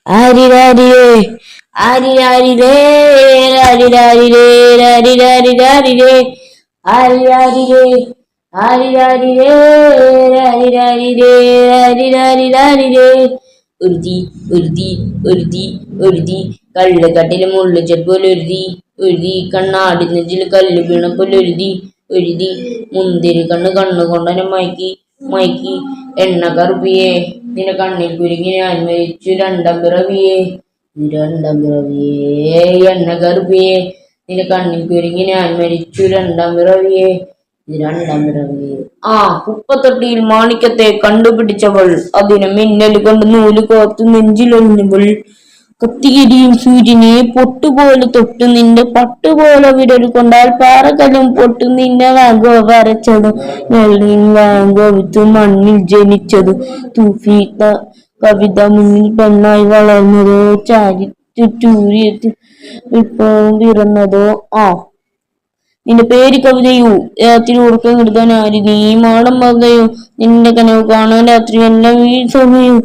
ആരിരാരിരേ ആരിരാരിരേ രാരിരാരിരേ രാരിരാരിരാരിരേ ആരിരാരിരേ ആരിരാരിരേ രാരിരാരിരേ രാരിരാരിരാരിരേ ഉരുതി ഉരുതി ഉരുതി ഉരുതി കള്ളുകട്ടില് മുള്ളു ചെപ്പോൾ ഉരുതി ഉരുതി കണ്ണാടി നെഞ്ചിൽ കല്ല് വീണപ്പോൾ ഉരുതി ഉരുതി മുന്തിരി കണ്ണുകൊണ്ടനെ മയക്കി മയക്കി എണ്ണ കറുപ്പിയെ നിന്റെ കണ്ണിൽ കുരുങ്ങി ഞാൻ മരിച്ചു രണ്ടാം പിറവിയെ എണ്ണ കറുപ്പിയെ നിന്റെ കണ്ണിൽ കുരുങ്ങി ഞാൻ മരിച്ചു രണ്ടാം പിറവിയെ കുപ്പത്തൊട്ടിയിൽ മാണിക്യത്തെ കണ്ടുപിടിച്ചവൾ അതിനെ മിന്നൽ കൊണ്ട് നൂല് കോർത്തു നെഞ്ചിലൊഴിഞ്ഞവൾ കത്തികരിയും സൂര്യനെ പൊട്ടുപോലെ തൊട്ടു നിന്റെ പട്ടുപോലെ വിരൽ കൊണ്ടാൽ പാറകല്ലും പൊട്ടു നിന്നെ വാങ്ങോ വരച്ചതും വാങ്ങോവിത്തു മണ്ണിൽ ജനിച്ചതു തൂഫീത്ത കവിത മുന്നിൽ പെണ്ണായി വളർന്നതോ ചാരി ചുറ്റൂരിയെത്തി വിപ്ലവം പിറന്നതോ നിന്റെ പേര് കവിതയോ രാത്രി ഉറക്കം കിടക്കാൻ ആര് നീ മാടം പകയോ നിന്റെ കനവ് കാണാൻ രാത്രി എല്ലാം ഈ സമയം